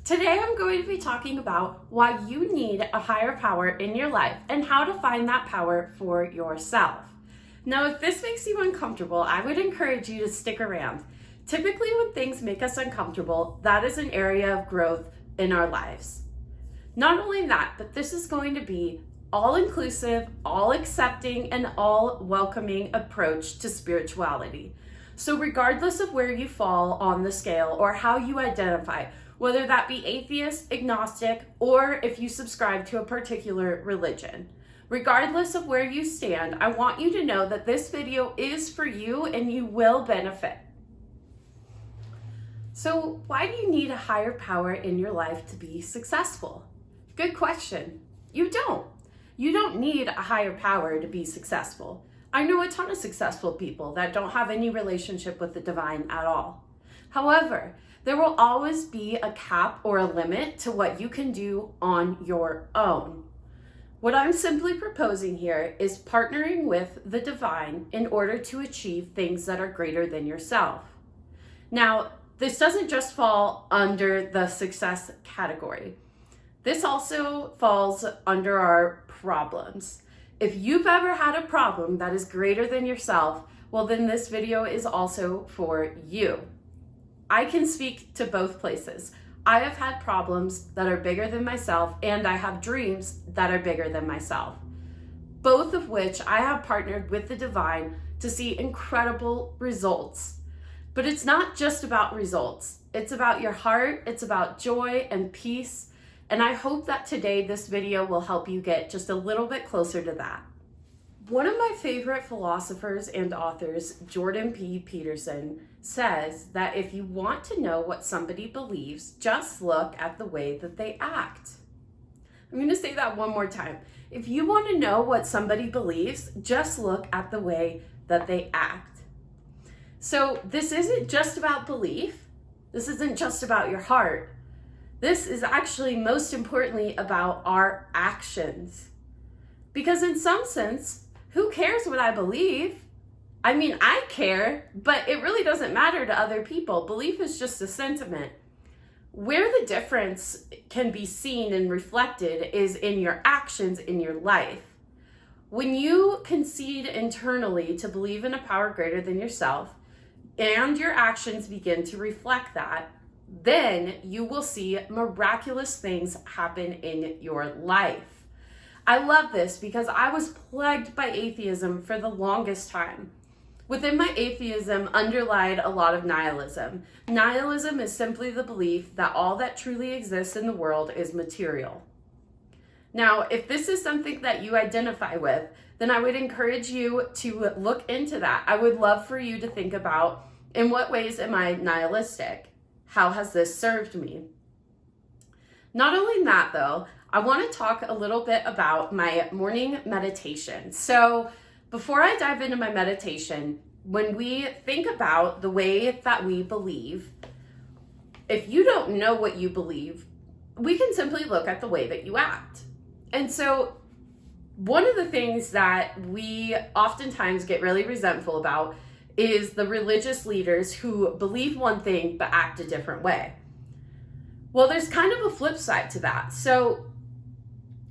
Today I'm going to be talking about why you need a higher power in your life and how to find that power for yourself. Now, if this makes you uncomfortable, I would encourage you to stick around. Typically, when things make us uncomfortable, that is an area of growth in our lives. Not only that, but this is going to be all-inclusive, all-accepting, and all-welcoming approach to spirituality. So regardless of where you fall on the scale or how you identify, whether that be atheist, agnostic, or if you subscribe to a particular religion, regardless of where you stand, I want you to know that this video is for you and you will benefit. So why do you need a higher power in your life to be successful? Good question. You don't. You don't need a higher power to be successful. I know a ton of successful people that don't have any relationship with the divine at all. However, there will always be a cap or a limit to what you can do on your own. What I'm simply proposing here is partnering with the divine in order to achieve things that are greater than yourself. Now, this doesn't just fall under the success category. This also falls under our problems. If you've ever had a problem that is greater than yourself, well, then this video is also for you. I can speak to both places. I have had problems that are bigger than myself, and I have dreams that are bigger than myself, both of which I have partnered with the divine to see incredible results. But it's not just about results. It's about your heart, it's about joy and peace, and I hope that today this video will help you get just a little bit closer to that. One of my favorite philosophers and authors, Jordan B. Peterson, says that if you want to know what somebody believes, just look at the way that they act. I'm going to say that one more time. If you want to know what somebody believes, just look at the way that they act. So this isn't just about belief. This isn't just about your heart. This is actually most importantly about our actions. Because in some sense, who cares what I believe? I mean, I care, but it really doesn't matter to other people. Belief is just a sentiment. Where the difference can be seen and reflected is in your actions in your life. When you concede internally to believe in a power greater than yourself, and your actions begin to reflect that, then you will see miraculous things happen in your life. I love this because I was plagued by atheism for the longest time. Within my atheism underlied a lot of nihilism. Nihilism is simply the belief that all that truly exists in the world is material. Now, if this is something that you identify with, then I would encourage you to look into that. I would love for you to think about, in what ways am I nihilistic? How has this served me? Not only that though, I want to talk a little bit about my morning meditation. So before I dive into my meditation, when we think about the way that we believe, if you don't know what you believe, we can simply look at the way that you act. And so one of the things that we oftentimes get really resentful about is the religious leaders who believe one thing but act a different way. Well, there's kind of a flip side to that. So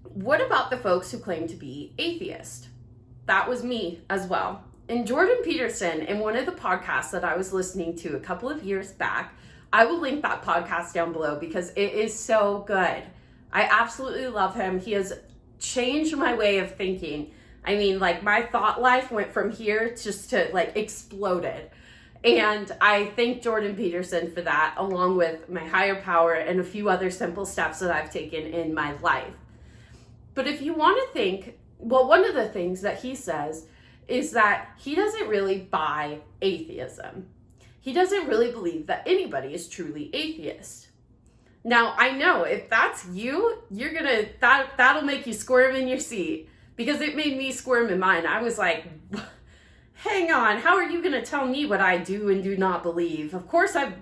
what about the folks who claim to be atheist? That was me as well. And Jordan Peterson, in one of the podcasts that I was listening to a couple of years back, I will link that podcast down below because it is so good. I absolutely love him. He has changed my way of thinking. I mean, like, my thought life went from here just to exploded. And I thank Jordan Peterson for that, along with my higher power and a few other simple steps that I've taken in my life. But if you want to think, well, one of the things that he says is that he doesn't really buy atheism. He doesn't really believe that anybody is truly atheist. Now, I know if that's you, that'll make you squirm in your seat, because it made me squirm in mine. I was like, hang on, how are you going to tell me what I do and do not believe? Of course I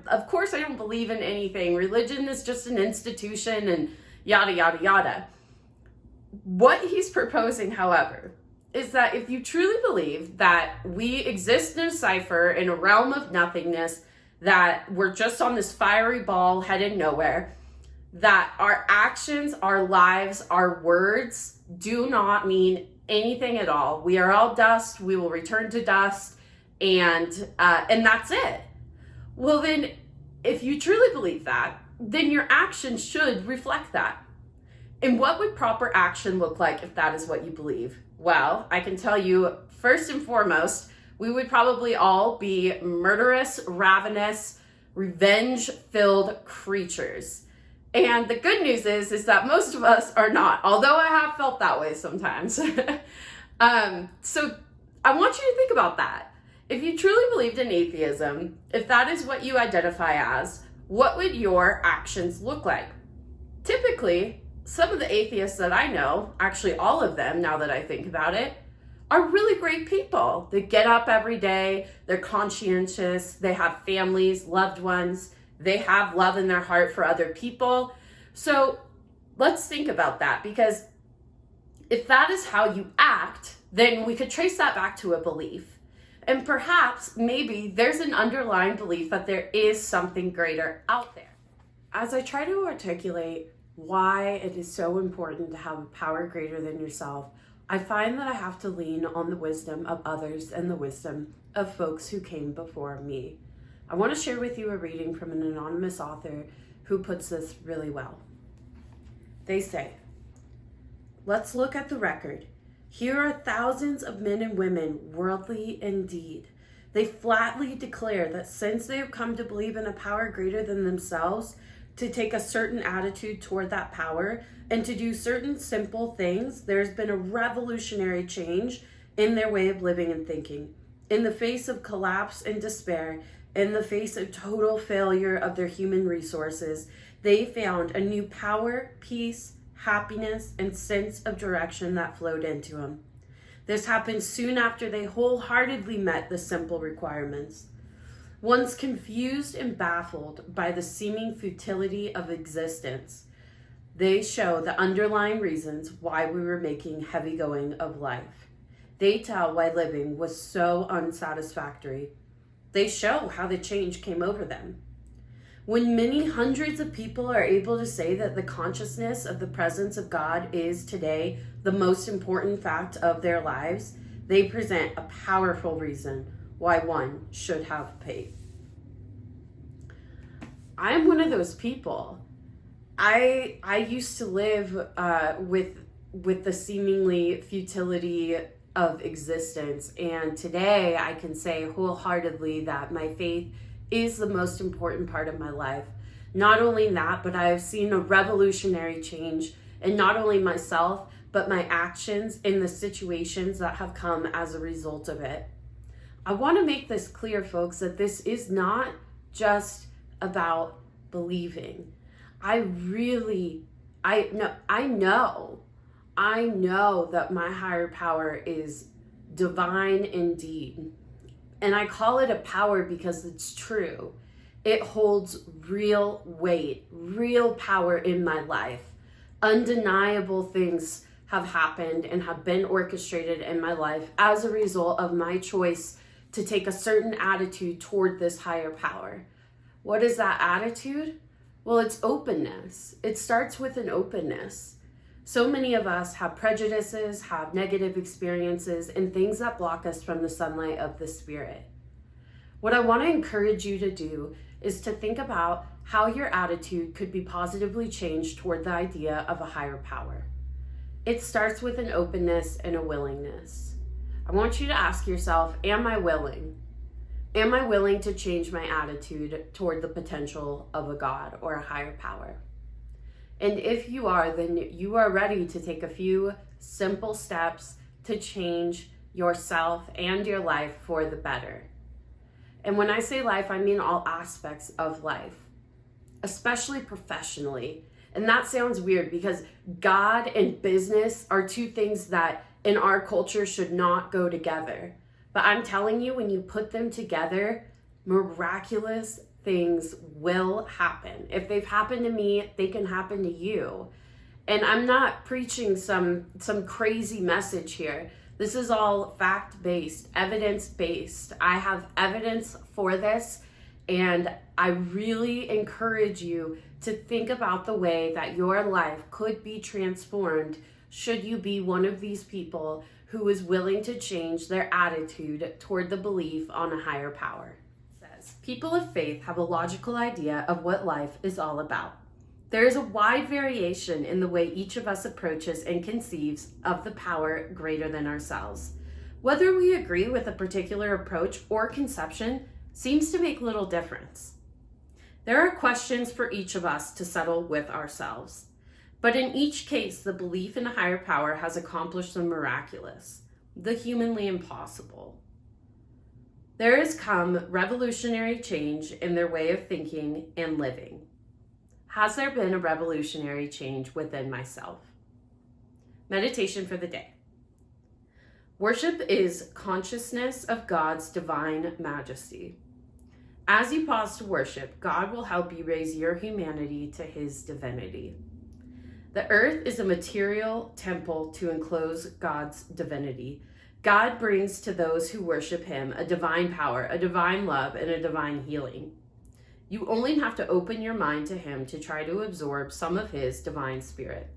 don't believe in anything. Religion is just an institution and yada, yada, yada. What he's proposing, however, is that if you truly believe that we exist in a cipher in a realm of nothingness, that we're just on this fiery ball headed nowhere, that our actions, our lives, our words do not mean anything at all. We are all dust. We will return to dust, and that's it. Well, then, if you truly believe that, then your actions should reflect that. And what would proper action look like if that is what you believe? Well, I can tell you, first and foremost, we would probably all be murderous, ravenous, revenge-filled creatures. And the good news is that most of us are not, although I have felt that way sometimes. So I want you to think about that. If you truly believed in atheism, if that is what you identify as, what would your actions look like? Typically, some of the atheists that I know, actually all of them now that I think about it, are really great people. They get up every day, they're conscientious, they have families, loved ones, they have love in their heart for other people. So let's think about that, because if that is how you act, then we could trace that back to a belief. And perhaps, maybe, there's an underlying belief that there is something greater out there. As I try to articulate why it is so important to have a power greater than yourself, I find that I have to lean on the wisdom of others and the wisdom of folks who came before me. I want to share with you a reading from an anonymous author who puts this really well. They say, "Let's look at the record. Here are thousands of men and women, worldly indeed. They flatly declare that since they have come to believe in a power greater than themselves, to take a certain attitude toward that power, and to do certain simple things, there's been a revolutionary change in their way of living and thinking. In the face of collapse and despair, in the face of total failure of their human resources, they found a new power, peace, happiness, and sense of direction that flowed into them. This happened soon after they wholeheartedly met the simple requirements. Once confused and baffled by the seeming futility of existence, they show the underlying reasons why we were making heavy going of life. They tell why living was so unsatisfactory. They show how the change came over them. When many hundreds of people are able to say that the consciousness of the presence of God is today the most important fact of their lives, they present a powerful reason why one should have faith." I'm one of those people. I used to live with the seemingly futility of existence, and today I can say wholeheartedly that my faith is the most important part of my life. Not only that, but I have seen a revolutionary change in not only myself, but my actions in the situations that have come as a result of it. I want to make this clear, folks, that this is not just about believing. I know that my higher power is divine indeed. And I call it a power because it's true. It holds real weight, real power in my life. Undeniable things have happened and have been orchestrated in my life as a result of my choice to take a certain attitude toward this higher power. What is that attitude? Well, it's openness. It starts with an openness. So many of us have prejudices, have negative experiences, and things that block us from the sunlight of the Spirit. What I want to encourage you to do is to think about how your attitude could be positively changed toward the idea of a higher power. It starts with an openness and a willingness. I want you to ask yourself, am I willing? Am I willing to change my attitude toward the potential of a God or a higher power? And if you are, then you are ready to take a few simple steps to change yourself and your life for the better. And when I say life, I mean all aspects of life, especially professionally. And that sounds weird because God and business are two things that in our culture should not go together. But I'm telling you, when you put them together, miraculous things will happen. If they've happened to me, they can happen to you. And I'm not preaching some crazy message here. This is all fact-based, evidence-based. I have evidence for this, And I really encourage you to think about the way that your life could be transformed should you be one of these people who is willing to change their attitude toward the belief on a higher power. It says, people of faith have a logical idea of what life is all about. There is a wide variation in the way each of us approaches and conceives of the power greater than ourselves. Whether we agree with a particular approach or conception seems to make little difference. There are questions for each of us to settle with ourselves, but in each case, the belief in a higher power has accomplished the miraculous, the humanly impossible. There has come revolutionary change in their way of thinking and living. Has there been a revolutionary change within myself? Meditation for the day. Worship is consciousness of God's divine majesty. As you pause to worship, God will help you raise your humanity to his divinity. The earth is a material temple to enclose God's divinity. God brings to those who worship him a divine power, a divine love, and a divine healing. You only have to open your mind to him to try to absorb some of his divine spirit.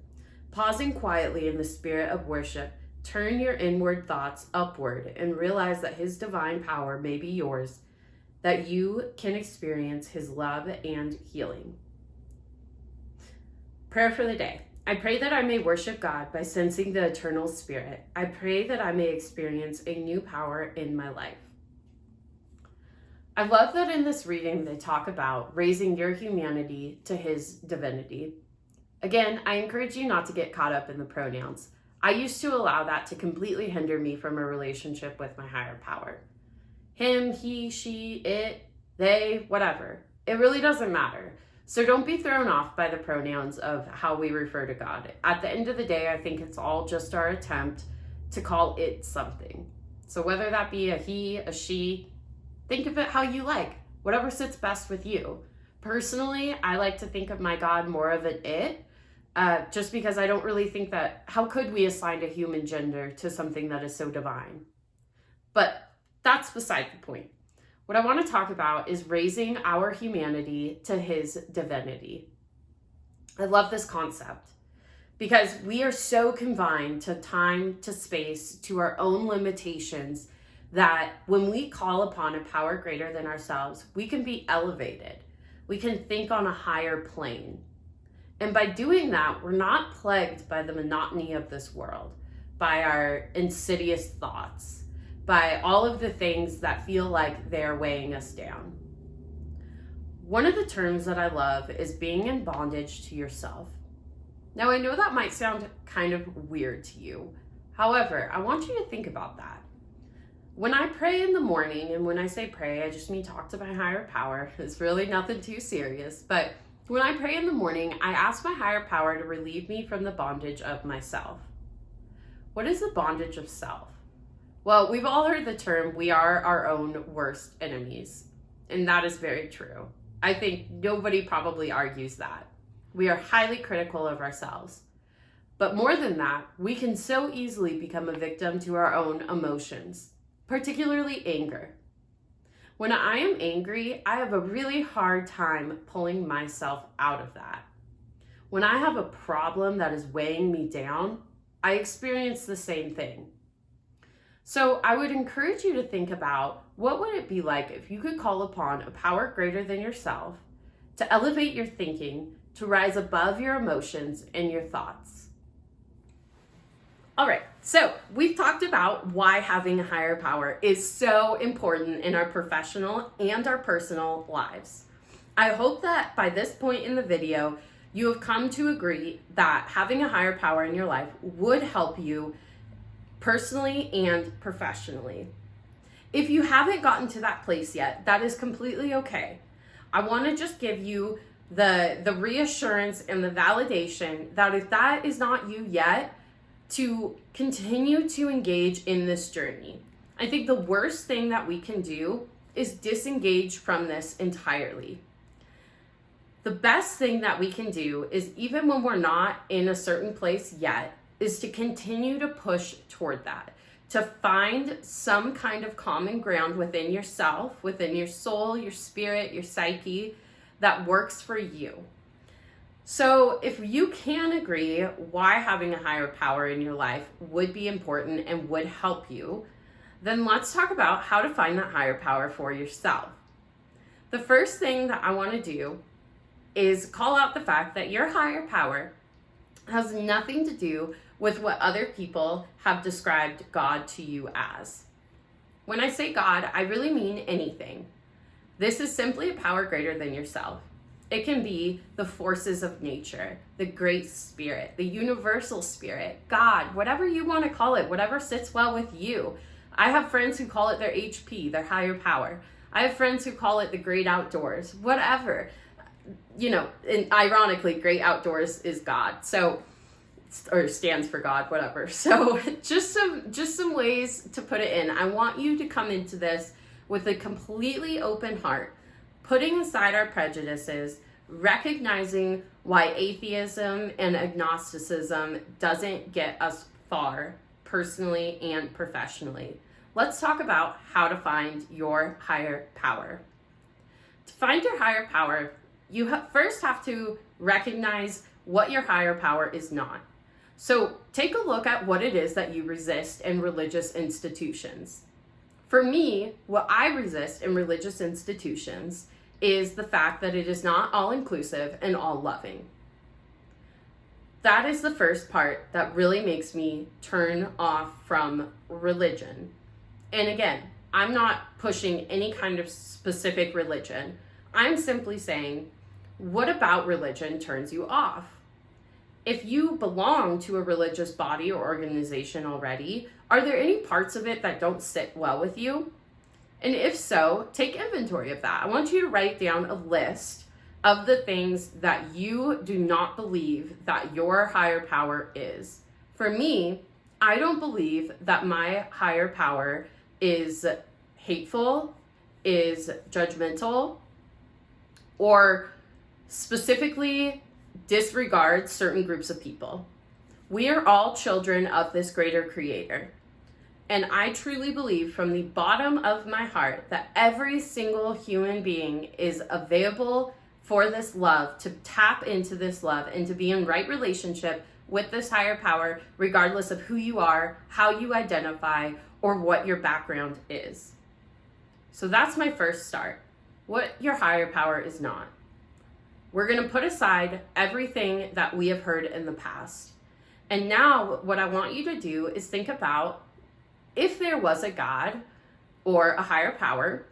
Pausing quietly in the spirit of worship, turn your inward thoughts upward and realize that his divine power may be yours, that you can experience his love and healing. Prayer for the day. I pray that I may worship God by sensing the eternal spirit. I pray that I may experience a new power in my life. I love that in this reading they talk about raising your humanity to his divinity. Again, I encourage you not to get caught up in the pronouns. I used to allow that to completely hinder me from a relationship with my higher power. Him, he, she, it, they, whatever. It really doesn't matter. So don't be thrown off by the pronouns of how we refer to God. At the end of the day, I think it's all just our attempt to call it something. So whether that be a he, a she, think of it how you like, whatever sits best with you. Personally, I like to think of my God more of an it, just because I don't really think that, how could we assign a human gender to something that is so divine? But that's beside the point. What I want to talk about is raising our humanity to his divinity. I love this concept because we are so confined to time, to space, to our own limitations that when we call upon a power greater than ourselves, we can be elevated. We can think on a higher plane. And by doing that, we're not plagued by the monotony of this world, by our insidious thoughts, by all of the things that feel like they're weighing us down. One of the terms that I love is being in bondage to yourself. Now, I know that might sound kind of weird to you. However, I want you to think about that. When I pray in the morning, and when I say pray, I just mean talk to my higher power. It's really nothing too serious. But when I pray in the morning, I ask my higher power to relieve me from the bondage of myself. What is the bondage of self? Well, we've all heard the term, we are our own worst enemies. And that is very true. I think nobody probably argues that. We are highly critical of ourselves. But more than that, we can so easily become a victim to our own emotions, particularly anger. When I am angry, I have a really hard time pulling myself out of that. When I have a problem that is weighing me down, I experience the same thing. So I would encourage you to think about what would it be like if you could call upon a power greater than yourself to elevate your thinking, to rise above your emotions and your thoughts. All right, so we've talked about why having a higher power is so important in our professional and our personal lives. I hope that by this point in the video, you have come to agree that having a higher power in your life would help you personally and professionally. If you haven't gotten to that place yet, that is completely okay. I want to just give you the reassurance and the validation that if that is not you yet, to continue to engage in this journey. I think the worst thing that we can do is disengage from this entirely. The best thing that we can do is, even when we're not in a certain place yet, is to continue to push toward that, to find some kind of common ground within yourself, within your soul, your spirit, your psyche, that works for you. So if you can agree why having a higher power in your life would be important and would help you, then let's talk about how to find that higher power for yourself. The first thing that I want to do is call out the fact that your higher power has nothing to do with what other people have described God to you as. When I say God, I really mean anything. This is simply a power greater than yourself. It can be the forces of nature, the great spirit, the universal spirit, God, whatever you want to call it, whatever sits well with you. I have friends who call it their HP, their higher power. I have friends who call it the great outdoors, whatever. And ironically, great outdoors is God. So, or stands for God, whatever. So just some ways to put it in. I want you to come into this with a completely open heart, putting aside our prejudices, recognizing why atheism and agnosticism doesn't get us far personally and professionally. Let's talk about how to find your higher power. To find your higher power, you first have to recognize what your higher power is not. So take a look at what it is that you resist in religious institutions. For me, what I resist in religious institutions is the fact that it is not all-inclusive and all-loving. That is the first part that really makes me turn off from religion. And again, I'm not pushing any kind of specific religion. I'm simply saying, what about religion turns you off? If you belong to a religious body or organization already, are there any parts of it that don't sit well with you? And if so, take inventory of that. I want you to write down a list of the things that you do not believe that your higher power is. For me, I don't believe that my higher power is hateful, is judgmental, or specifically disregards certain groups of people. We are all children of this greater creator. And I truly believe from the bottom of my heart that every single human being is available for this love, to tap into this love and to be in right relationship with this higher power, regardless of who you are, how you identify, or what your background is. So that's my first start. What your higher power is not. We're going to put aside everything that we have heard in the past. And now what I want you to do is think about, if there was a God or a higher power,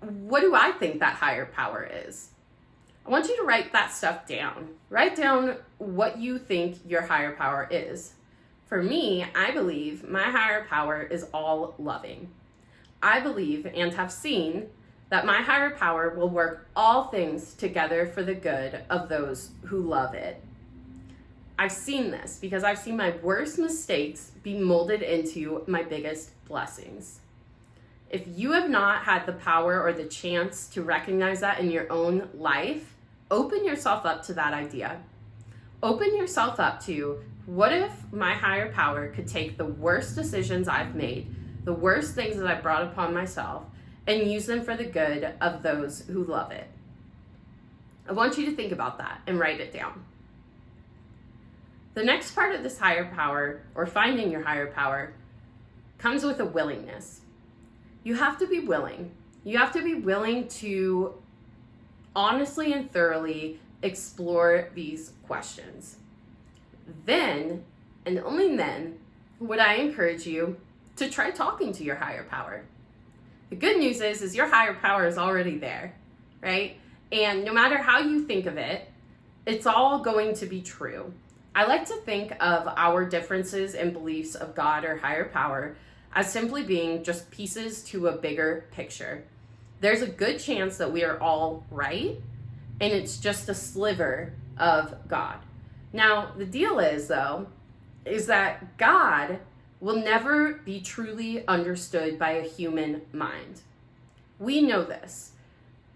what do I think that higher power is? I want you to write that stuff down. Write down what you think your higher power is. For me, I believe my higher power is all loving. I believe and have seen that my higher power will work all things together for the good of those who love it. I've seen this because I've seen my worst mistakes be molded into my biggest blessings. If you have not had the power or the chance to recognize that in your own life, open yourself up to that idea. Open yourself up to, what if my higher power could take the worst decisions I've made, the worst things that I've brought upon myself, and use them for the good of those who love it? I want you to think about that and write it down. The next part of this higher power, or finding your higher power, comes with a willingness. You have to be willing. You have to be willing to honestly and thoroughly explore these questions. Then, and only then, would I encourage you to try talking to your higher power. The good news is your higher power is already there, right? And no matter how you think of it, it's all going to be true. I like to think of our differences in beliefs of God or higher power as simply being just pieces to a bigger picture. There's a good chance that we are all right, and it's just a sliver of God. Now, the deal is, though, is that God will never be truly understood by a human mind. We know this.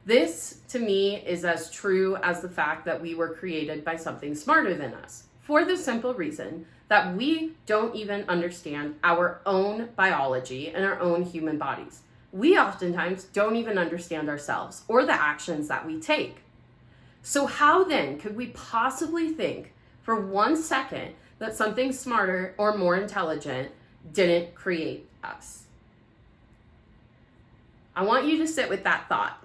This, to me, is as true as the fact that we were created by something smarter than us, for the simple reason that we don't even understand our own biology and our own human bodies. We oftentimes don't even understand ourselves or the actions that we take. So how then could we possibly think for 1 second that something smarter or more intelligent didn't create us? I want you to sit with that thought.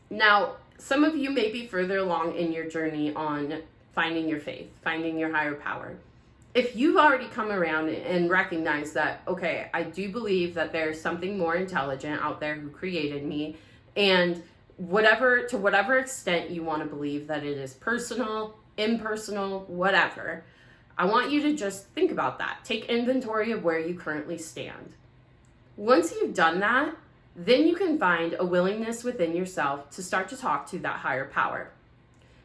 Now, some of you may be further along in your journey on finding your faith, finding your higher power. If you've already come around and recognized that, okay, I do believe that there's something more intelligent out there who created me, and to whatever extent you want to believe that it is personal, impersonal, whatever, I want you to just think about that. Take inventory of where you currently stand. Once you've done that, then you can find a willingness within yourself to start to talk to that higher power.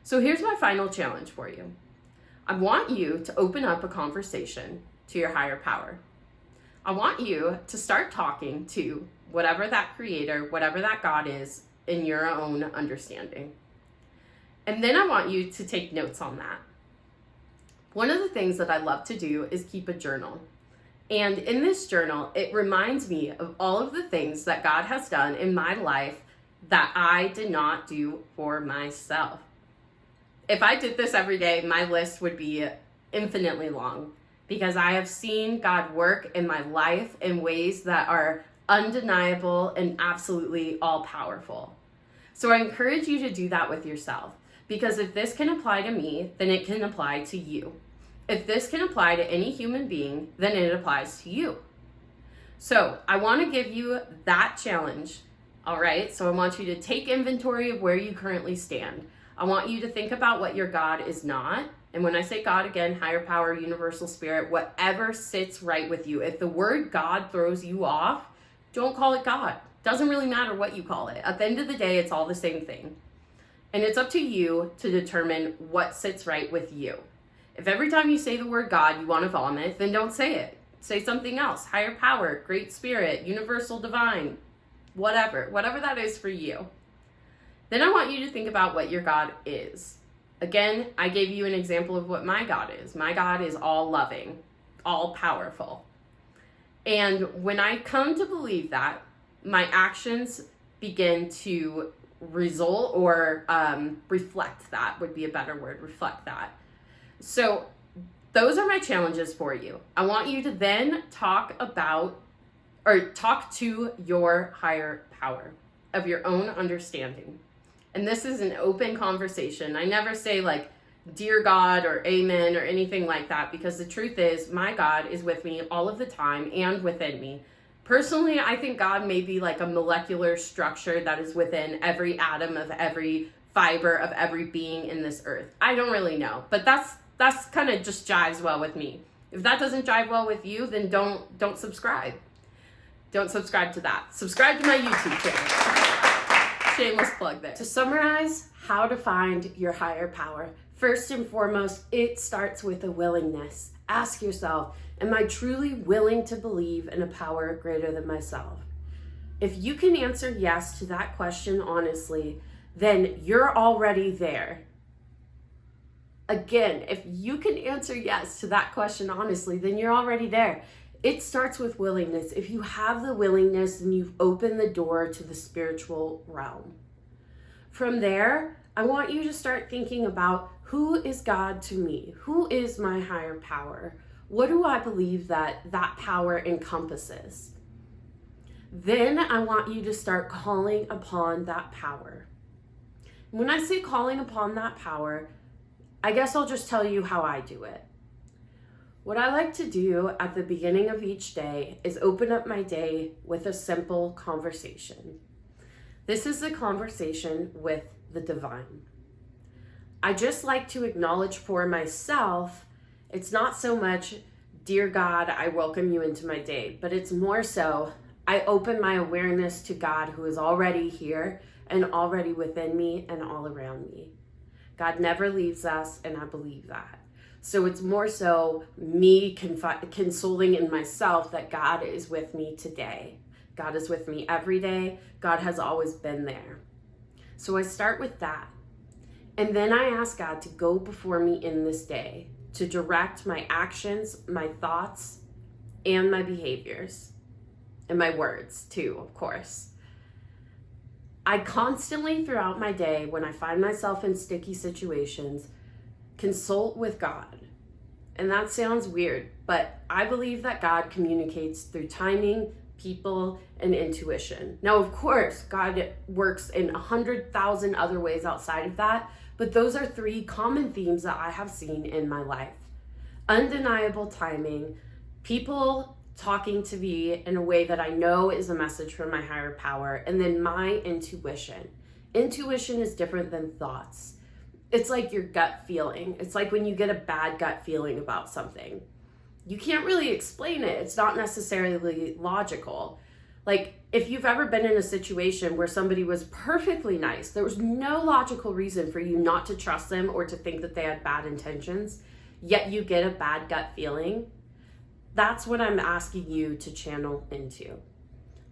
So here's my final challenge for you. I want you to open up a conversation to your higher power. I want you to start talking to whatever that creator, whatever that God is in your own understanding. And then I want you to take notes on that. One of the things that I love to do is keep a journal. And in this journal, it reminds me of all of the things that God has done in my life that I did not do for myself. If I did this every day, my list would be infinitely long, because I have seen God work in my life in ways that are undeniable and absolutely all-powerful. So I encourage you to do that with yourself, because if this can apply to me, then it can apply to you. If this can apply to any human being, then it applies to you. So I want to give you that challenge, all right? So I want you to take inventory of where you currently stand. I want you to think about what your God is not. And when I say God, again, higher power, universal spirit, whatever sits right with you. If the word God throws you off, don't call it God. Doesn't really matter what you call it. At the end of the day, it's all the same thing. And it's up to you to determine what sits right with you. If every time you say the word God, you want to vomit, then don't say it. Say something else. Higher power, great spirit, universal divine, whatever that is for you. Then I want you to think about what your God is. Again, I gave you an example of what my God is. My God is all loving, all powerful. And when I come to believe that, my actions begin to result or reflect that would be a better word, reflect that. So those are my challenges for you. I want you to then talk to your higher power of your own understanding. And this is an open conversation. I never say like, dear God or amen or anything like that, because the truth is my God is with me all of the time and within me. Personally, I think God may be like a molecular structure that is within every atom of every fiber of every being in this earth. I don't really know, but that's kind of just jives well with me. If that doesn't jive well with you, then don't subscribe. Don't subscribe to that. Subscribe to my YouTube channel. Shameless plug there. To summarize how to find your higher power, first and foremost, it starts with a willingness. Ask yourself, am I truly willing to believe in a power greater than myself? If you can answer yes to that question honestly, then you're already there. Again, if you can answer yes to that question honestly, then you're already there. It starts with willingness. If you have the willingness, then you've opened the door to the spiritual realm. From there, I want you to start thinking about, who is God to me? Who is my higher power? What do I believe that power encompasses? Then I want you to start calling upon that power. When I say calling upon that power, I guess I'll just tell you how I do it. What I like to do at the beginning of each day is open up my day with a simple conversation. This is the conversation with the divine. I just like to acknowledge for myself, it's not so much, dear God, I welcome you into my day, but it's more so, I open my awareness to God who is already here and already within me and all around me. God never leaves us, and I believe that. So it's more so me consoling in myself that God is with me today. God is with me every day. God has always been there. So I start with that. And then I ask God to go before me in this day. to direct my actions, my thoughts, and my behaviors, and my words too, of course. I constantly throughout my day, when I find myself in sticky situations, consult with God. And that sounds weird, but I believe that God communicates through timing, people, and intuition. Now, of course, God works in 100,000 other ways outside of that, but those are three common themes that I have seen in my life. Undeniable timing, people talking to me in a way that I know is a message from my higher power, and then my intuition. Intuition is different than thoughts. It's like your gut feeling. It's like when you get a bad gut feeling about something. You can't really explain it. It's not necessarily logical. Like if you've ever been in a situation where somebody was perfectly nice, there was no logical reason for you not to trust them or to think that they had bad intentions, yet you get a bad gut feeling. That's what I'm asking you to channel into.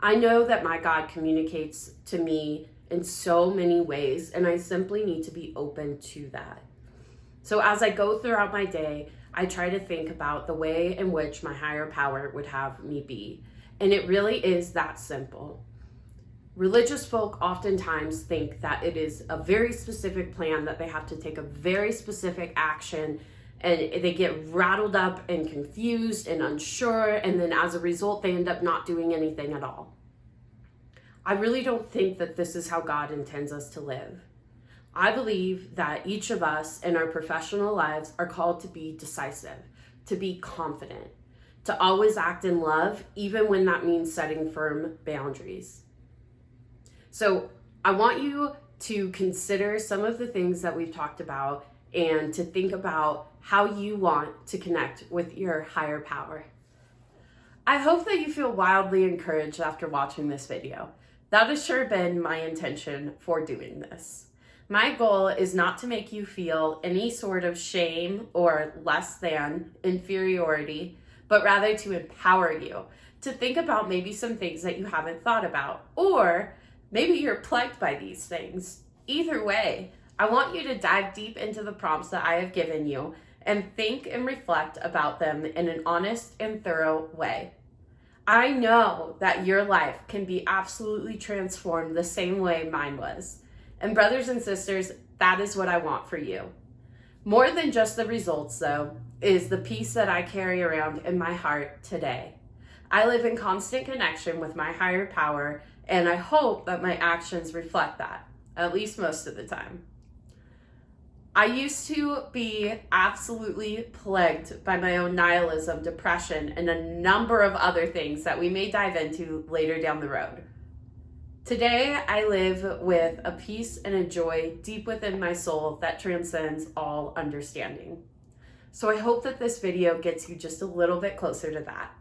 I know that my God communicates to me in so many ways, and I simply need to be open to that. So as I go throughout my day, I try to think about the way in which my higher power would have me be. And it really is that simple. Religious folk oftentimes think that it is a very specific plan, that they have to take a very specific action, and they get rattled up and confused and unsure, and then as a result, they end up not doing anything at all. I really don't think that this is how God intends us to live. I believe that each of us in our professional lives are called to be decisive, to be confident, to always act in love, even when that means setting firm boundaries. So I want you to consider some of the things that we've talked about and to think about how you want to connect with your higher power. I hope that you feel wildly encouraged after watching this video. That has sure been my intention for doing this. My goal is not to make you feel any sort of shame or less than inferiority, but rather to empower you to think about maybe some things that you haven't thought about, or maybe you're plagued by these things. Either way, I want you to dive deep into the prompts that I have given you and think and reflect about them in an honest and thorough way. I know that your life can be absolutely transformed the same way mine was. And brothers and sisters, that is what I want for you. More than just the results, though, is the peace that I carry around in my heart today. I live in constant connection with my higher power, and I hope that my actions reflect that, at least most of the time. I used to be absolutely plagued by my own nihilism, depression, and a number of other things that we may dive into later down the road. Today, I live with a peace and a joy deep within my soul that transcends all understanding. So I hope that this video gets you just a little bit closer to that.